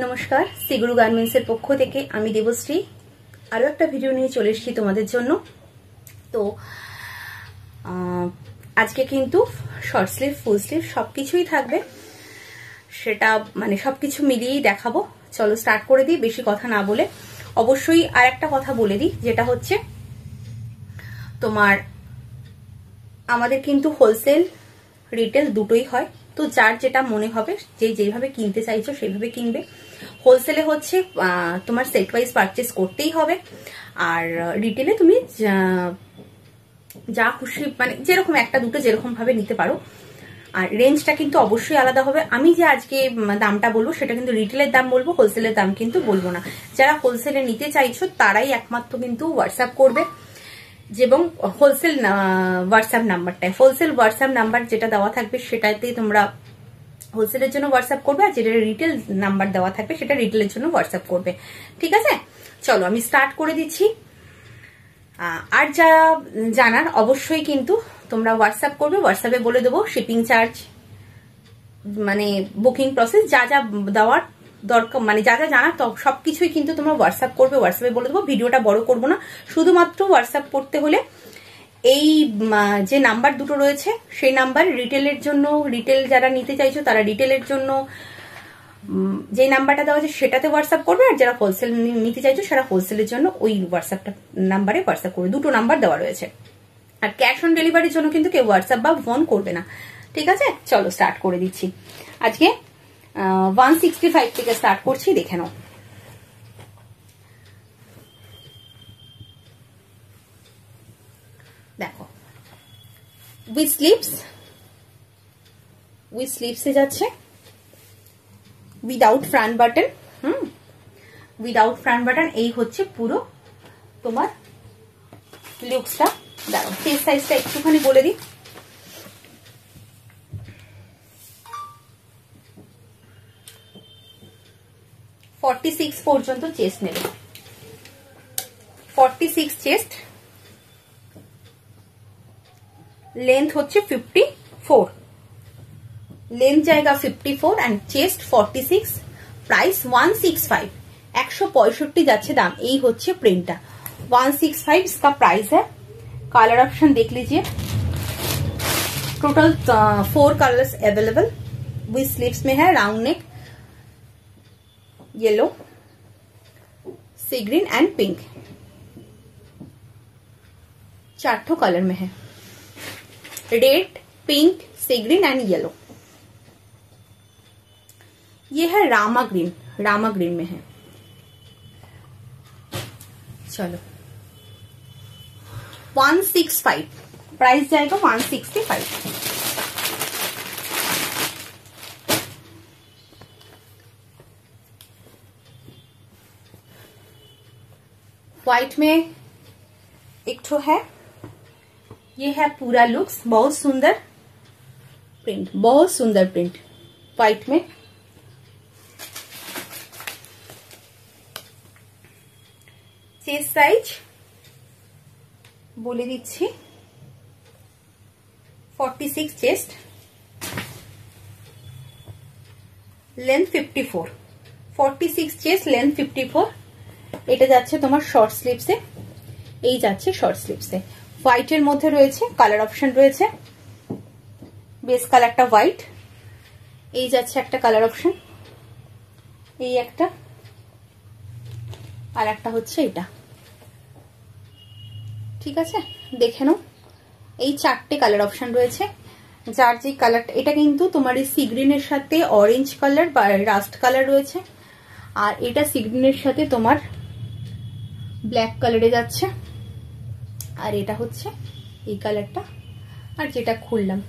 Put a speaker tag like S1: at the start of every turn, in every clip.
S1: নমস্কার, সিগুরু গার্মেন্টসের পক্ষ থেকে আমি দেবশ্রী আরো একটা ভিডিও নিয়ে চলে এসেছি তোমাদের জন্য। তো আজকে কিন্তু শর্ট স্লিভ, ফুল স্লিভ সবকিছুই থাকবে, সেটা মানে সবকিছু মিলিয়েই দেখাবো। চলো স্টার্ট করে দিই বেশি কথা না বলে। অবশ্যই আর একটা কথা বলে দিই, যেটা হচ্ছে তোমার আমাদের কিন্তু হোলসেল রিটেল দুটোই হয়। তো যার যেটা মনে হবে, যে যেভাবে কিনতে চাইছো সেভাবে কিনবে। হোলসেলে হচ্ছে তোমার সেট ওয়াইজ পারচেস করতেই হবে, আর রিটেলে তুমি যা খুশি মানে যেরকম একটা দুটো যেরকম ভাবে নিতে পারো। আর রেঞ্জটা কিন্তু অবশ্যই আলাদা হবে। আমি যে আজকে দামটা বলবো সেটা কিন্তু রিটেলের দাম বলবো, হোলসেলের দাম কিন্তু বলবো না। যারা হোলসেলে নিতে চাইছো তারাই একমাত্র কিন্তু হোয়াটসঅ্যাপ করবে, এবং হোলসেল হোয়াটসঅ্যাপ নাম্বারটায়, হোলসেল হোয়াটসঅ্যাপ নাম্বার যেটা দেওয়া থাকবে সেটাতে তোমরা হোলসেলের জন্য হোয়াটসঅ্যাপ করবে, আর যেটা রিটেল নাম্বার দেওয়া থাকবে সেটা রিটেলের জন্য হোয়াটসঅ্যাপ করবে। ঠিক আছে, চলো আমি স্টার্ট করে দিচ্ছি। আর যা জানার অবশ্যই কিন্তু তোমরা হোয়াটসঅ্যাপ করবে, হোয়াটসঅ্যাপে বলে দেবো শিপিং চার্জ, মানে বুকিং প্রসেস, যা যা দেওয়ার দরকার, মানে যা যা জানার সবকিছুই কিন্তু তোমরা হোয়াটসঅ্যাপ করবে, হোয়াটসঅ্যাপে বলে দেবো। ভিডিওটা বড় করবো না, শুধুমাত্র হোয়াটসঅ্যাপ করতে হলে এই যে নাম্বার দুটো রয়েছে সেই নাম্বার রিটেলের জন্য, রিটেল যারা নিতে চাইছো তারা রিটেলের জন্য যে নাম্বারটা দেওয়া আছে সেটাতে হোয়াটসঅ্যাপ করবে, আর যারা হোলসেল নিতে চাইছো সেটা হোলসেলের জন্য ওই হোয়াটসঅ্যাপটা নাম্বারে হোয়াটসঅ্যাপ করবে। দুটো নাম্বার দেওয়া রয়েছে। আর ক্যাশ অন ডেলিভারির জন্য কিন্তু কেউ হোয়াটসঅ্যাপ বা ফোন করবে না। ঠিক আছে, চলো স্টার্ট করে দিচ্ছি। আজকে 165 থেকে স্টার্ট করছি, দেখে নাও। দেখো, উইথ স্লিভসে যাচ্ছে, without front button. Without front button. এই হচ্ছে পুরো তোমার লুকসটা। দাঁড়াও, চেস্ট সাইজটা একটুখানি বলে দিই। (46) পর্যন্ত চেস্ট নেবে, 46 চেস্ট, লেন্থ হচ্ছে 54, লেন্থ জায়গা 54 এন্ড চেস্ট 46, প্রাইস 165, 165 যাচ্ছে দাম। এই হচ্ছে प्रिंटा 165 इसका प्राइस है। कलर ऑप्शन देख लीजिए, total 4 colours available with sleeves में है। Round neck, yellow, sea green and pink, 4 colour में है, red, pink, sea green and yellow. ये है रामा ग्रीन, रामा ग्रीन में है। चलो 165 प्राइस जाएगा 165। व्हाइट में एक ठो है, ये है पूरा लुक्स, बहुत सुंदर प्रिंट, बहुत सुंदर प्रिंट व्हाइट में। চেস্ট সাইজ বলে দিচ্ছি, 46 চেস্ট, লেন্থ 54, 46 চেস্ট, লেন্থ 54। এটা যাচ্ছে তোমার শর্ট স্লিভসে, এই যাচ্ছে শর্ট স্লিভসে। হোয়াইটের মধ্যে রয়েছে, কালার অপশন রয়েছে, বেস কালারটা হোয়াইট, এই যাচ্ছে একটা কালার অপশন, এই একটা, আর একটা হচ্ছে এটা। ঠিক আছে, দেখে নাও, এই 4টে কালার অপশন রয়েছে। যার যে কালারটা, এটা কিন্তু তোমার এই সি গ্রিনের সাথে অরেঞ্জ কালার বা রাস্ট কালার রয়েছে, আর এটা সি গ্রিনের সাথে তোমার ব্ল্যাক কালারে যাচ্ছে, আর এটা হচ্ছে এই কালারটা, আর যেটা খুললাম।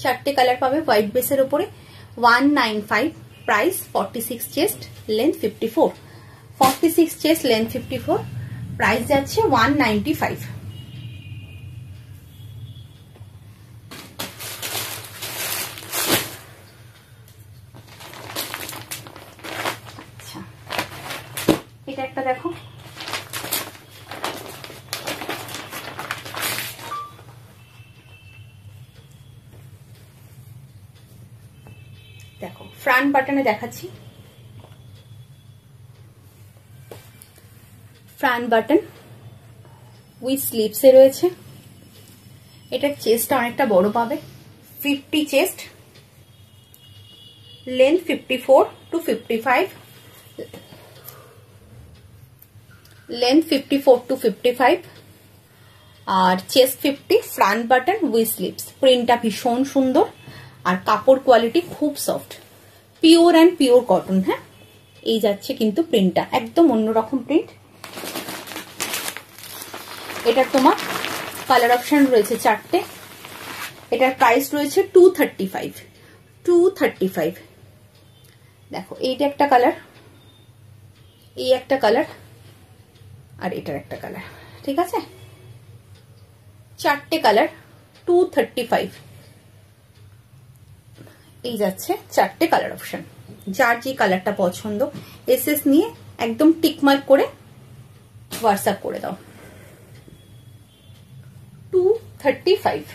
S1: 4টে কালার পাবে হোয়াইট বেসের উপরে। 195 price, 46 chest, length 54, 46 chest, length 54, price যাচ্ছে 195। আচ্ছা, এটা একটা দেখো, দেখো ফ্রন্ট বাটনে দেখাচ্ছি, ফ্রন্ট বাটন উইথ স্লিভসে রয়েছে। এটার চেস্টটা অনেকটা বড় পাবে, 50 chest, length 54 to 55, length 54 to 55 আর chest 50, front button with sleeves. প্রিন্টটা ভীষণ সুন্দর আর কাপড় কোয়ালিটি খুব soft, pure and pure cotton. হ্যাঁ, এই যাচ্ছে কিন্তু প্রিন্টটা একদম অন্যরকম প্রিন্ট। এটার তোমার কালার অপশন রয়েছে 4টে। এটার প্রাইস রয়েছে 235। দেখো এইটা একটা কালার, এই একটা কালার আর এটার একটা কালার, ঠিক আছে? 4টে কালার, 235। এই যাচ্ছে 4টে কালার অপশন। যার যে কালারটা পছন্দ এসএস নিয়ে একদম টিকমার্ক করে হোয়াটসঅ্যাপ করে দাও। 235।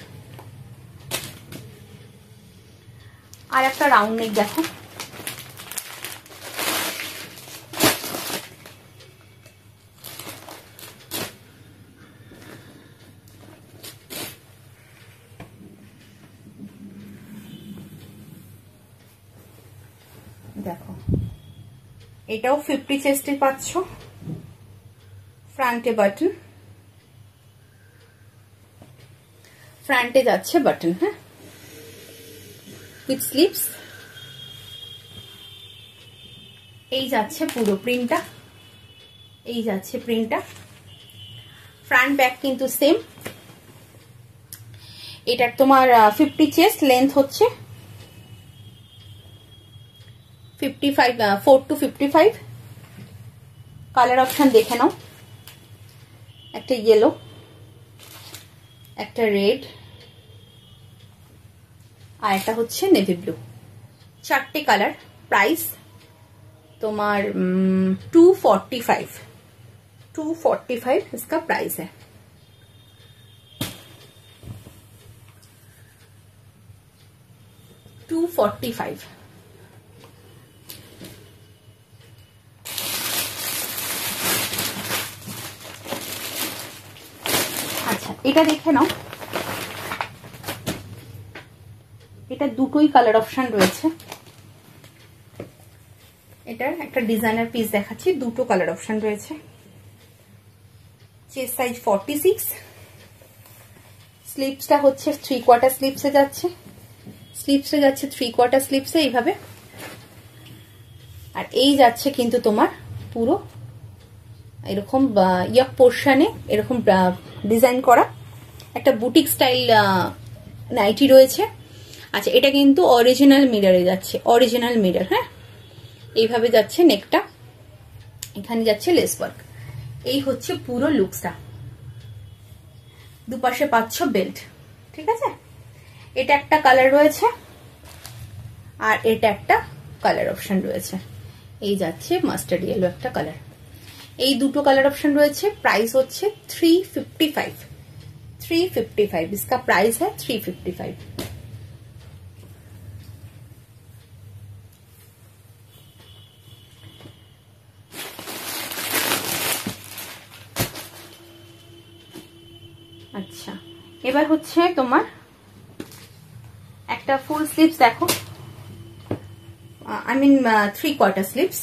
S1: আর একটা রাউন্ড নেক দেখো, দেখো এটাও 50 চেস্টে পাচ্ছ, ফ্রন্টে বাটন, ফ্রন্টে যাচ্ছে বাটন, হ্যাঁ, উইথ স্লিভস। এই যাচ্ছে পুরো প্রিন্টটা, এই যাচ্ছে প্রিন্টটা। ফ্রন্ট ব্যাক কিন্তু সেম। এটার তোমার 50 চেস্ট, লেন্থ হচ্ছে 55, 4 to 55। কালার অপশন দেখে নাও, একটা ইয়েলো, একটা রেড আর একটা হচ্ছে নেভি ব্লু। 4টে কালার। প্রাইস তোমার 245 इसका प्राइस है। $245। আচ্ছা, এটা দেখে নাও, এটা দুটোই কালার অপশন রয়েছে। এটার একটা ডিজাইনার পিস দেখাচ্ছি, দুটো কালার অপশন রয়েছে। চেস্ট সাইজ 46, স্লিভসটা হচ্ছে 3/4 স্লিভসে যাচ্ছে, স্লিভসে যাচ্ছে 3/4 স্লিভসে এইভাবে। আর এই যাচ্ছে কিন্তু তোমার পুরো এরকম ইয়ক পোর্শনে এরকম ডিজাইন করা একটা বুটিক স্টাইল নাইটি রয়েছে। আচ্ছা, এটা কিন্তু অরিজিনাল মিররে যাচ্ছে, অরিজিনাল মিরর। হ্যাঁ, এইভাবে যাচ্ছে নেকটা, এখানে যাচ্ছে লেস ওয়ার্ক। এই হচ্ছে পুরো লুকসটা। দুপাশে পাচ্ছ বেল্ট, ঠিক আছে? এটা একটা কালার রয়েছে আর এটা একটা কালার অপশন রয়েছে। এই যাচ্ছে মাস্টার্ড ইয়েলো একটা কালার। এই দুটো কালার অপশন রয়েছে। প্রাইস হচ্ছে 355। इसका प्राइस है 355। আচ্ছা, এবার হচ্ছে তোমার একটা ফুল স্লিভস দেখো, I mean 3/4 স্লিভস।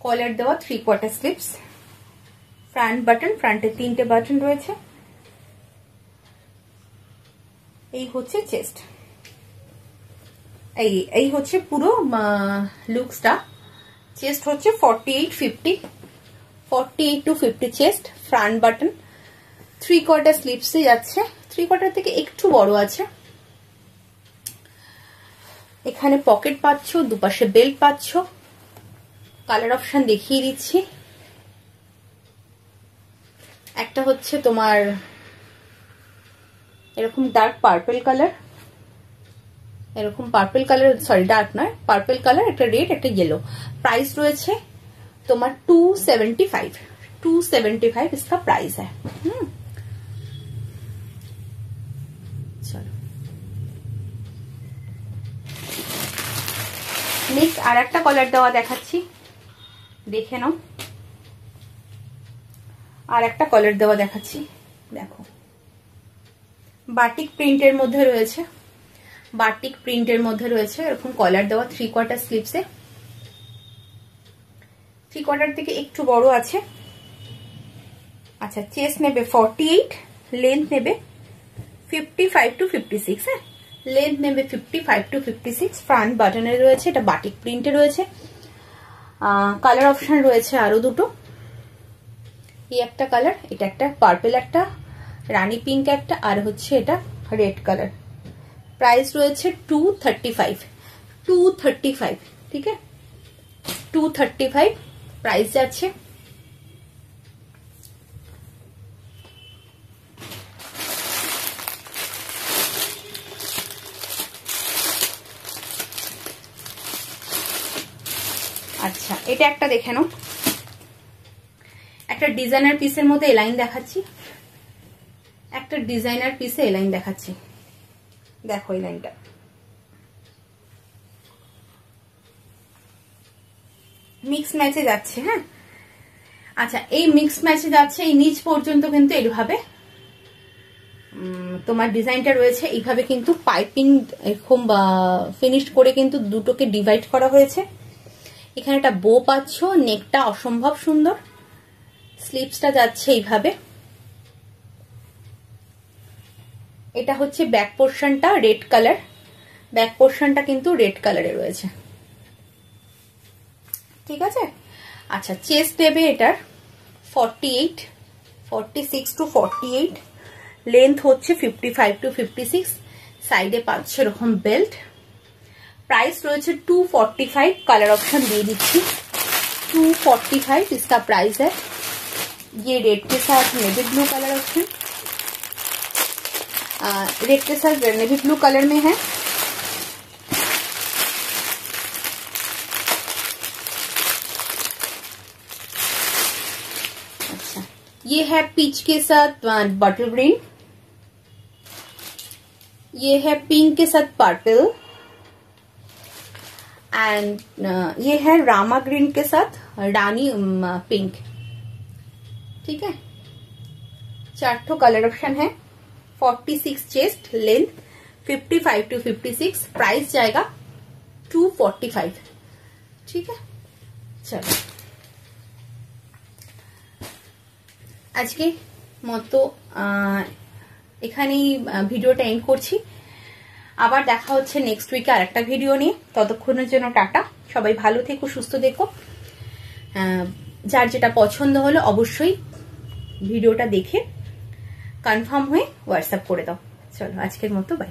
S1: কলার দেওয়া 3/4 স্লিভস, ফ্রন্ট বাটন, ফ্রন্টে 3টে বাটন রয়েছে। এই হচ্ছে চেস্ট, এই হচ্ছে পুরো লুকসটা। চেস্ট হচ্ছে 48 to 50 চেস্ট, ফ্রন্ট বাটন, 3/4 স্লিভসে যাচ্ছে, 3/4 থেকে একটু বড় আছে। এখানে পকেট পাচ্ছ, দুপাশে বেল্ট পাচ্ছ। কালার অপশন দেখিয়ে দিচ্ছি। একটা হচ্ছে তোমার এরকম ডার্ক পার্পল কালার, এরকম পার্পল কালার, সরি ডার্ক নয়, পার্পল কালার, একটা রেড, একটা ইয়েলো। প্রাইস রয়েছে তোমার 275 इसका प्राइस है। चलो নেক্সট আর একটা কলার দেওয়া দেখাচ্ছি, দেখে নাও। আর একটা কলার দেওয়া দেখাচ্ছি, দেখো বাটিক প্রিন্টের মধ্যে রয়েছে, বাটিক প্রিন্টের মধ্যে রয়েছে এরকম কলার দেওয়া 3/4 স্লিভসে, 3/4 থেকে একটু বড় আছে। আচ্ছা, চেস্ট নেবে 48, লেন্থ নেবে 55 to 56। হ্যাঁ, লেন্থ নেবে 55 to 56। ফ্রন্ট বাটনের রয়েছে, এটা বাটিক প্রিন্টে রয়েছে। কালার অপশন রয়েছে আরো দুটো, এই একটা কালার, এটা একটা পার্পল, একটা রানী পিঙ্ক, একটা আর হচ্ছে এটা রেড কালার। প্রাইস রয়েছে 235, 235, ঠিক আছে 235 প্রাইস যাচ্ছে। আচ্ছা, এটা একটা দেখে নাও, একটা ডিজাইনার পিসের মধ্যে এই লাইন দেখাচ্ছি, একটা ডিজাইনার পিসে এই লাইন দেখাচ্ছি, দেখো এই লাইনটা মিক্স ম্যাচে যাচ্ছে। হ্যাঁ, আচ্ছা, এই মিক্স ম্যাচে যাচ্ছে, এই নিচ পর্যন্ত কিন্তু এইভাবে তোমার ডিজাইনটা রয়েছে, এইভাবে কিন্তু পাইপিং এরকম ফিনিশ করে কিন্তু দুটোকে ডিভাইড করা হয়েছে। এখানে একটা বো পাচ্ছ, নেকটা অসম্ভব সুন্দর, স্লিভসটা যাচ্ছে এইভাবে। এটা হচ্ছে ব্যাক পোর্শনটা রেড কালার, ব্যাক পোর্শনটা কিন্তু রেড কালারে রয়েছে, ঠিক আছে। আচ্ছা, চেস্ট নেবে এটার 48, 46 to 48, লেন্থ হচ্ছে 55 to 56, সাইডে পাচ্ছে এরকম বেল্ট। प्राइस रही 245, कलर ऑप्शन दे दीजिए 245 इसका प्राइस है। ये रेड के साथ navy blue colour option, red के साथ नेवी ब्लू कलर में है। अच्छा, ये है पीच के साथ बटल ग्रीन, ये है पिंक के साथ पर्पल, एंड ये है रामा ग्रीन के साथ रानी पिंक, ठीक है। चार कलर ऑप्शन है। 46 चेस्ट, लेंथ 55 to 56, प्राइस जाएगा 245, ठीक है। चलो आज के मतो এখানেই ভিডিওটা এন্ড করছি। আবার দেখা হচ্ছে নেক্সট উইকে আরেকটা ভিডিও নিয়ে। ততক্ষণের জন্য টাটা, সবাই ভালো থেকো, সুস্থ থেকো। যার যেটা পছন্দ হলো অবশ্যই ভিডিওটা দেখে কনফার্ম হয়ে হোয়াটসঅ্যাপ করে দাও। চলো আজকের মতো বাই।